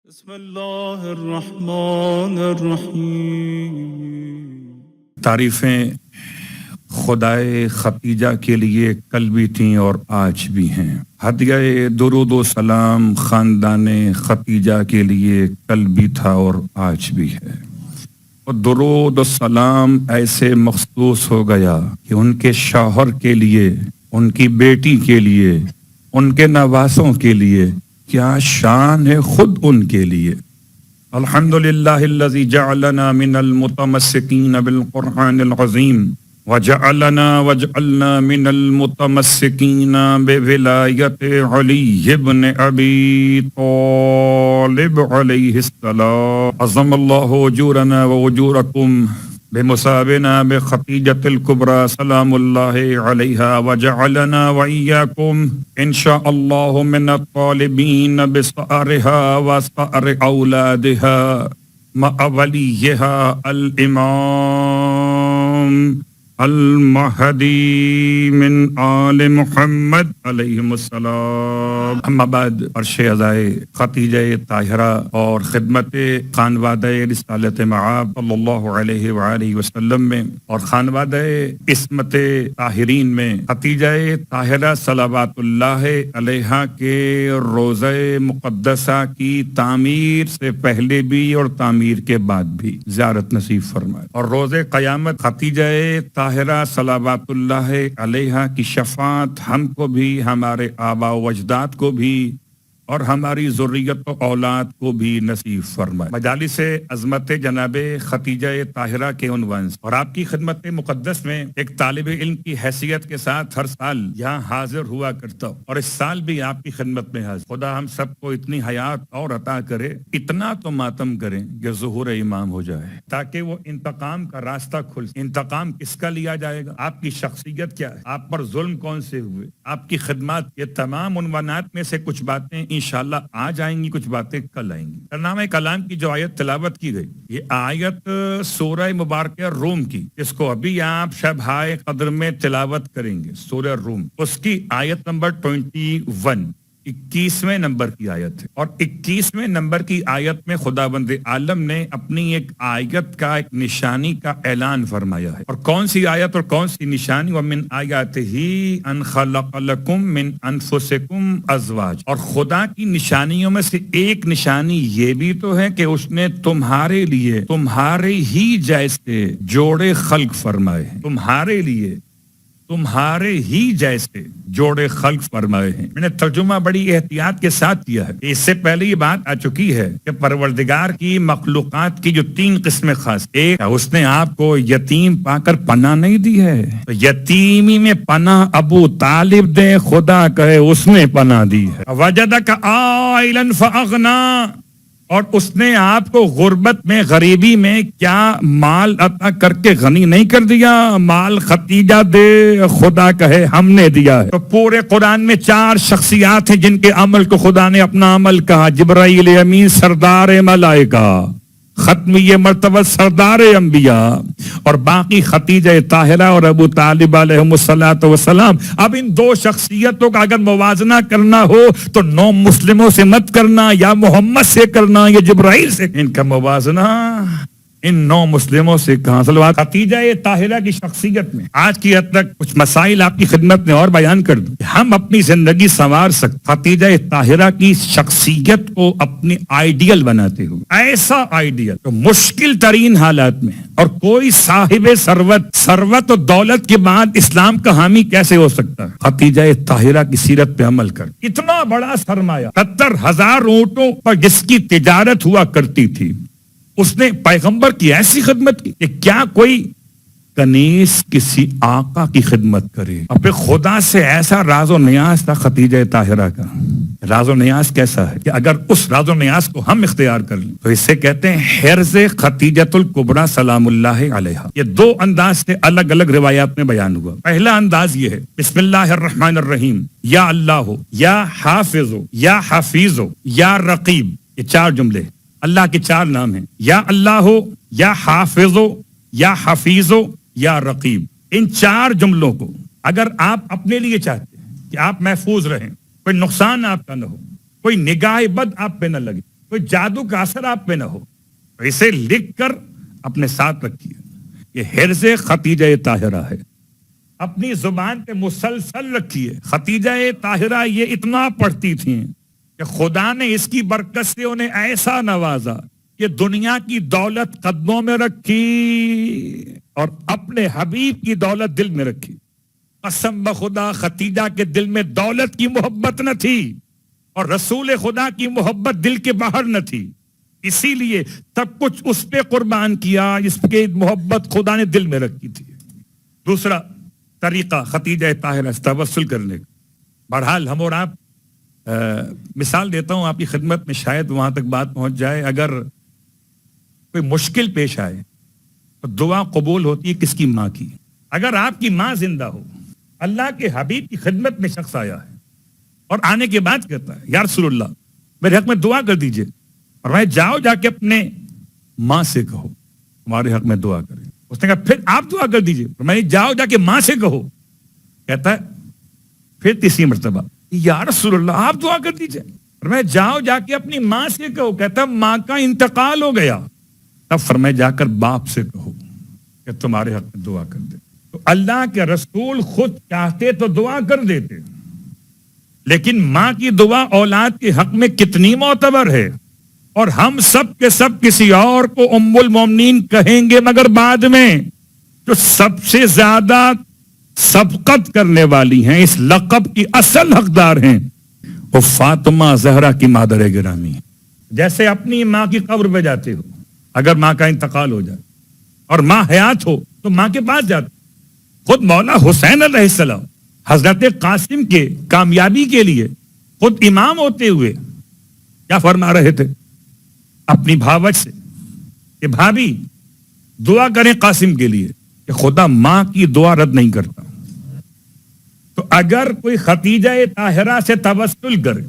بسم اللہ الرحمن الرحیم۔ تعریفیں خدائے ختیجہ کے لیے کل بھی تھیں اور آج بھی ہیں۔ ہدیہ درود و سلام خاندان ختیجہ کے لیے کل بھی تھا اور آج بھی ہے۔ اور درود و سلام ایسے مخصوص ہو گیا کہ ان کے شوہر کے لیے، ان کی بیٹی کے لیے، ان کے نواسوں کے لیے کیا شان ہے خود ان کے لیے۔ الحمدللہ الذی جعلنا من المتمسکین بالقرآن العظیم وجعلنا من المتمسکین بولایت علی بن ابی طالب علیہ السلام۔ عظم اللہ اجورنا واجورکم بمصابنا بختیجۃ الکبریٰ سلام اللہ علیہا وجعلنا وإیاکم انشاء اللہ من الطالبین بثأرها وثأر اولادها مع ولیہا الامام المہدی من آل محمد علیہ السلام۔ اما بعد، عرش عزائے ختیجہ طاہرہ اور خدمت خانوادہ رسالت مآب صلی اللہ علیہ وآلہ وسلم میں اور خانوادہ عصمت طاہرین میں ختیجہ طاہرہ صلوات اللہ علیہا کے روضہ مقدسہ کی تعمیر سے پہلے بھی اور تعمیر کے بعد بھی زیارت نصیب فرمائے، اور روز قیامت ختیجہ طاہرہ صلوات اللہ علیہا کی شفاعت ہم کو بھی، ہمارے آباء و اجداد کو بھی اور ہماری ذریت و اولاد کو بھی نصیب فرمائے۔ مجالس عظمت جناب ختیجہ طاہرہ کے عنوان سے اور آپ کی خدمت مقدس میں ایک طالب علم کی حیثیت کے ساتھ ہر سال یہاں حاضر ہوا کرتا ہوں، اور اس سال بھی آپ کی خدمت میں حاضر۔ خدا ہم سب کو اتنی حیات اور عطا کرے، اتنا تو ماتم کریں کہ ظہور امام ہو جائے، تاکہ وہ انتقام کا راستہ کھل۔ انتقام کس کا لیا جائے گا؟ آپ کی شخصیت کیا ہے؟ آپ پر ظلم کون سے ہوئے؟ آپ کی خدمات، یہ تمام عنوانات میں سے کچھ باتیں انشاءاللہ آج آئیں گی، کچھ باتیں کل آئیں گی۔ نامہ کلام کی جو آیت تلاوت کی گئی، یہ آیت سورہ مبارکہ روم کی، جس کو ابھی آپ شبہائے قدر میں تلاوت کریں گے، سورہ روم، اس کی آیت نمبر 21، 21ویں نمبر کی آیت ہے، اور 21ویں نمبر کی آیت میں خداوند عالم نے اپنی ایک آیت کا، ایک نشانی کا اعلان فرمایا ہے۔ اور کون سی آیت اور کون سی نشانی؟ وَمِنْ آیَاتِهِ أَنْ خَلَقَ لَكُم مِّنْ أَنفُسِكُمْ أَزْوَاجًا۔ اور خدا کی نشانیوں میں سے ایک نشانی یہ بھی تو ہے کہ اس نے تمہارے لیے تمہارے ہی جیسے جوڑے خلق فرمائے ہیں، تمہارے لیے تمہارے ہی جیسے جوڑے خلق فرمائے ہیں۔ میں نے ترجمہ بڑی احتیاط کے ساتھ کیا ہے، اس سے پہلے یہ بات آ چکی ہے کہ پروردگار کی مخلوقات کی جو 3 قسمیں خاص، ایک اس نے آپ کو یتیم پا کر پناہ نہیں دی ہے، تو یتیمی میں پناہ ابو طالب دے، خدا کہے اس نے پناہ دی ہے۔ وجدک عائلا فاغنا، اور اس نے آپ کو غربت میں، غریبی میں کیا مال عطا کر کے غنی نہیں کر دیا؟ مال ختیجہ دے، خدا کہے ہم نے دیا ہے۔ تو پورے قرآن میں 4 شخصیات ہیں جن کے عمل کو خدا نے اپنا عمل کہا۔ جبرائیل امین سردار ملائکہ، ختمی مرتبہ سردار انبیاء، اور باقی ختیجہ طاہرہ اور ابو طالب علیہم الصلاۃ والسلام۔ اب ان 2 شخصیتوں کا اگر موازنہ کرنا ہو تو 9 مسلموں سے مت کرنا، یا محمد سے کرنا، یا جبرائیل سے۔ ان کا موازنہ ان 9 مسلموں سے کہاں؟ صلوات ختیجہ طاہرہ کی شخصیت میں آج کی حد تک کچھ مسائل آپ کی خدمت میں اور بیان کر دوں، ہم اپنی زندگی سنوار سکتے۔ ختیجہ طاہرہ کی شخصیت کو اپنے آئیڈیل بناتے ہوئے، ایسا آئیڈیل تو مشکل ترین حالات میں، اور کوئی صاحب ثروت و دولت کے بعد اسلام کا حامی کیسے ہو سکتا ہے؟ ختیجہ طاہرہ کی سیرت پہ عمل کر، اتنا بڑا سرمایہ، 70,000 اونٹوں پر جس کی تجارت ہوا کرتی تھی، اس نے پیغمبر کی ایسی خدمت کی کہ کیا کوئی کنیز کسی آقا کی خدمت کرے؟ اپنے خدا سے ایسا راز و نیاز تھا ختیجہ طاہرہ کا۔ راز و نیاز کیسا ہے کہ اگر اس راز و نیاز کو ہم اختیار کر لیں تو اسے کہتے ہیں حرز ختیجۃ الکبریٰ سلام اللہ علیہا۔ یہ 2 انداز سے الگ الگ روایات میں بیان ہوا۔ پہلا انداز یہ ہے، بسم اللہ الرحمن الرحیم، یا اللہ، یا حافظ، یا حفیظ، یا رقیب، یہ 4 جملے اللہ کے 4 نام ہیں، یا اللہ ہو، یا حافظ ہو، یا حفیظ ہو، یا رقیب۔ ان 4 جملوں کو اگر آپ اپنے لیے چاہتے ہیں کہ آپ محفوظ رہیں، کوئی نقصان آپ کا نہ ہو، کوئی نگاہ بد آپ پہ نہ لگے، کوئی جادو کا اثر آپ پہ نہ ہو، تو اسے لکھ کر اپنے ساتھ رکھیے. یہ حرز ختیجہ طاہرہ ہے، اپنی زبان پہ مسلسل رکھیے. ختیجہ طاہرہ یہ اتنا پڑھتی تھیں کہ خدا نے اس کی برکت سے انہیں ایسا نوازا کہ دنیا کی دولت قدموں میں رکھی اور اپنے حبیب کی دولت دل میں رکھی. قسم بخدا ختیجہ کے دل میں دولت کی محبت نہ تھی اور رسول خدا کی محبت دل کے باہر نہ تھی، اسی لیے سب کچھ اس پہ قربان کیا جس کی محبت خدا نے دل میں رکھی تھی. دوسرا طریقہ ختیجہ طاہرہ سے توسل کرنے کا. بہرحال ہم اور آپ مثال دیتا ہوں آپ کی خدمت میں، شاید وہاں تک بات پہنچ جائے. اگر کوئی مشکل پیش آئے تو دعا قبول ہوتی ہے کس کی؟ ماں کی. اگر آپ کی ماں زندہ ہو، اللہ کے حبیب کی خدمت میں شخص آیا ہے اور آنے کے بعد کہتا ہے یا رسول اللہ میرے حق میں دعا کر دیجئے، اور میں جاؤ جا کے اپنے ماں سے کہو تمہارے حق میں دعا کرے. اس نے کہا پھر آپ دعا کر دیجئے، اور میں جاؤ جا کے ماں سے کہو. کہتا ہے پھر تیسری مرتبہ یا رسول اللہ آپ دعا کر دیجئے، اور میں جاؤ جا کے اپنی ماں سے کہو. کہتا ہے ماں کا انتقال ہو گیا. تب فرمائے جا کر باپ سے کہو کہ تمہارے حق میں دعا کر دے. تو اللہ کے رسول خود چاہتے تو دعا کر دیتے، لیکن ماں کی دعا اولاد کے حق میں کتنی معتبر ہے. اور ہم سب کے سب کسی اور کو ام المومنین کہیں گے، مگر بعد میں جو سب سے زیادہ سبقت کرنے والی ہیں، اس لقب کی اصل حقدار ہیں، وہ فاطمہ زہرا کی مادر گرامی. جیسے اپنی ماں کی قبر پہ جاتے ہو، اگر ماں کا انتقال ہو جائے اور ماں حیات ہو تو ماں کے پاس جاتے. خود مولا حسین علیہ السلام حضرت قاسم کے کامیابی کے لیے خود امام ہوتے ہوئے کیا فرما رہے تھے اپنی بھاوج سے کہ بھابھی دعا کریں قاسم کے لیے کہ خدا ماں کی دعا رد نہیں کرتا. تو اگر کوئی ختیجہ طاہرہ سے توسل کرے،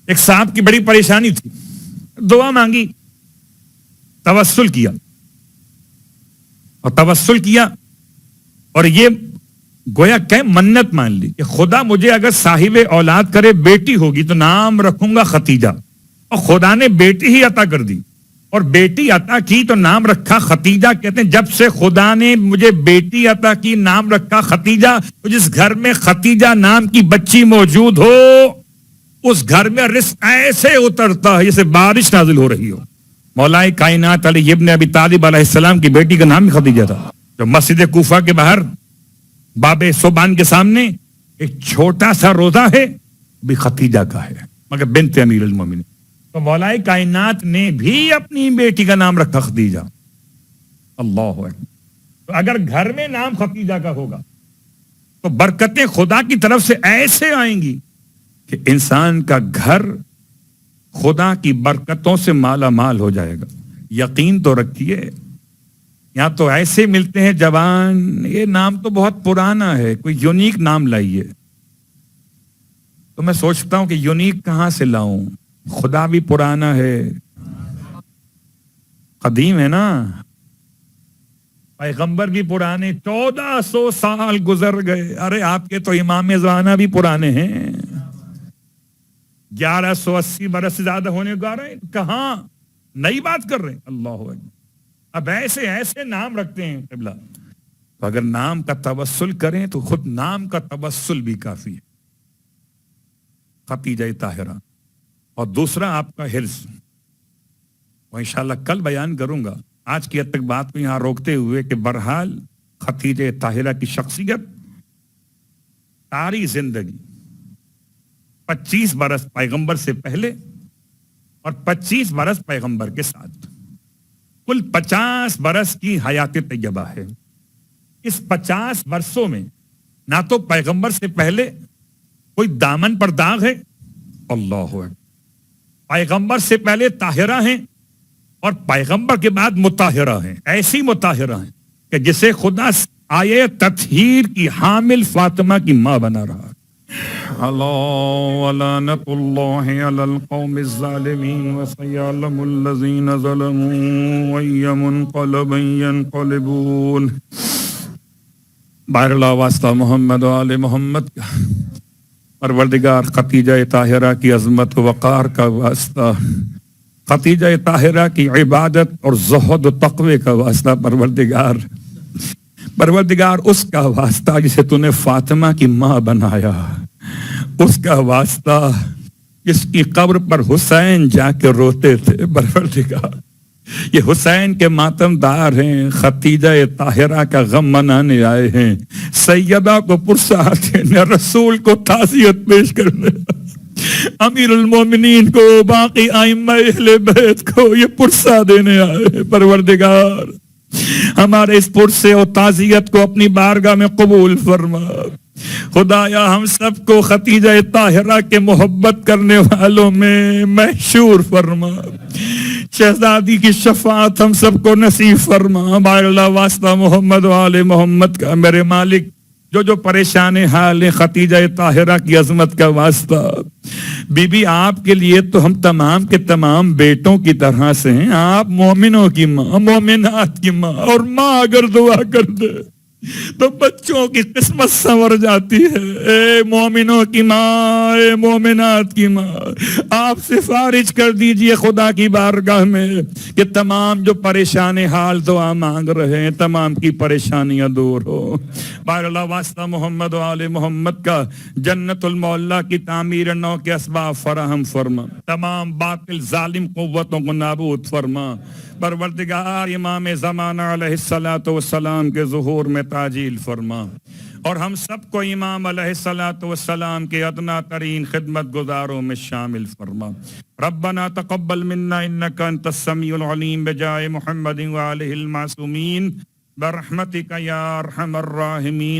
ایک صاحب کی بڑی پریشانی تھی، دعا مانگی، توسل کیا اور یہ گویا کہ منت مان لی کہ خدا مجھے اگر صاحب اولاد کرے بیٹی ہوگی تو نام رکھوں گا ختیجہ، اور خدا نے بیٹی ہی عطا کر دی اور بیٹی عطا کی تو نام رکھا ختیجہ. کہتے ہیں جب سے خدا نے مجھے بیٹی عطا کی نام رکھا ختیجہ. تو جس گھر میں ختیجہ نام کی بچی موجود ہو اس گھر میں رزق ایسے اترتا ہے جیسے بارش نازل ہو رہی ہو. مولا کائنات علی ابن ابی طالب علیہ السلام کی بیٹی کا نام ہی ختیجہ تھا. جو مسجد کوفہ کے باہر باب صوبان کے سامنے ایک چھوٹا سا روزہ ہے بھی ختیجہ کا ہے، مگر بنت امیر المومنین. تو مولا کائنات نے بھی اپنی بیٹی کا نام رکھا ختیجہ. اللہ اکبر. تو اگر گھر میں نام ختیجہ کا ہوگا تو برکتیں خدا کی طرف سے ایسے آئیں گی کہ انسان کا گھر خدا کی برکتوں سے مالا مال ہو جائے گا. یقین تو رکھیے یہاں تو ایسے ملتے ہیں جوان، یہ نام تو بہت پرانا ہے، کوئی یونیک نام لائیے. تو میں سوچتا ہوں کہ یونیک کہاں سے لاؤں؟ خدا بھی پرانا ہے، قدیم ہے نا. پیغمبر بھی پرانے، 1400 سال گزر گئے. ارے آپ کے تو امام زمانہ بھی پرانے ہیں، 1180 برس سے زیادہ ہونے کو آ رہے ہیں. کہاں نئی بات کر رہے ہیں. اللہ اکبر. اب ایسے نام رکھتے ہیں قبلہ. تو اگر نام کا توسل کریں تو خود نام کا توسل بھی کافی ہے. ختیجہ طاہرہ. اور دوسرا آپ کا حرص، وہ انشاءاللہ کل بیان کروں گا. آج کی حد تک بات کو یہاں روکتے ہوئے کہ بہرحال ختیجہ طاہرہ کی شخصیت، ساری زندگی 25 برس پیغمبر سے پہلے اور 25 برس پیغمبر کے ساتھ، کل 50 برس کی حیات طیبہ ہے. اس 50 برسوں میں نہ تو پیغمبر سے پہلے کوئی دامن پر داغ ہے، اللہ ہے، پیغمبر سے پہلے طاہرہ ہیں اور پیغمبر کے بعد مطہرہ ہیں. ایسی مطہرہ ہیں کہ جسے خدا آیے تطہیر کی حامل فاطمہ کی ماں بنا رہا. اللہ ولعنت اللہ علی القوم الظالمین وسیعلم الذین ظلموا ای منقلب ینقلبون. بہر اللہ واسطہ محمد و آل محمد کا پروردگار خدیجہ طاہرہ کی عظمت و وقار کا واسطہ، خدیجہ طاہرہ کی عبادت اور زہد و تقوی کا واسطہ، پروردگار اس کا واسطہ جسے تو نے فاطمہ کی ماں بنایا، اس کا واسطہ جس کی قبر پر حسین جا کے روتے تھے، پروردگار یہ حسین کے ماتم دار ہیں، خدیجہ طاہرہ کا غم منانے آئے ہیں، سیدہ کو پرسات دینے، رسول کو تعزیت پیش کرنے، امیر المومنین کو، باقی ائمہ اہل بیت کو یہ پرسہ دینے آئے ہیں۔ پروردگار ہمارے اس پرسے اور تعزیت کو اپنی بارگاہ میں قبول فرما۔ خدایا ہم سب کو خدیجہ طاہرہ کے محبت کرنے والوں میں محشور فرما، شہزادی کی شفاعت ہم سب کو نصیب فرما۔ بار اللہ واسطہ محمد و آل محمد کا میرے مالک، جو پریشان حال ہیں، خدیجہ طاہرہ کی عظمت کا واسطہ، بی بی آپ کے لیے تو ہم تمام کے تمام بیٹوں کی طرح سے ہیں، آپ مومنوں کی ماں، مومنات کی ماں، اور ماں اگر دعا کر دے تو بچوں کی قسمت سنور جاتی ہے۔ اے مومنوں کی ماں، اے مومنات کی ماں، آپ سفارش کر دیجئے خدا کی بارگاہ میں کہ تمام جو پریشان حال دعا مانگ رہے ہیں، تمام کی پریشانیاں دور ہو۔ بار اللہ واسطہ محمد و آل محمد کا جنت المعلا کی تعمیر نو کے اسباب فراہم فرما، تمام باطل ظالم قوتوں کو نابود فرما۔ پروردگار امام زمانہ علیہ الصلوۃ والسلام کے ظہور میں تعجیل فرما، اور ہم سب کو امام علیہ الصلوۃ والسلام کے ادنا ترین خدمت گزاروں میں شامل فرما۔ ربنا تقبل منا انک انت السمیع العلیم بجائے محمد وآلہ المعصومین برحمتک یا ارحم الراحمین۔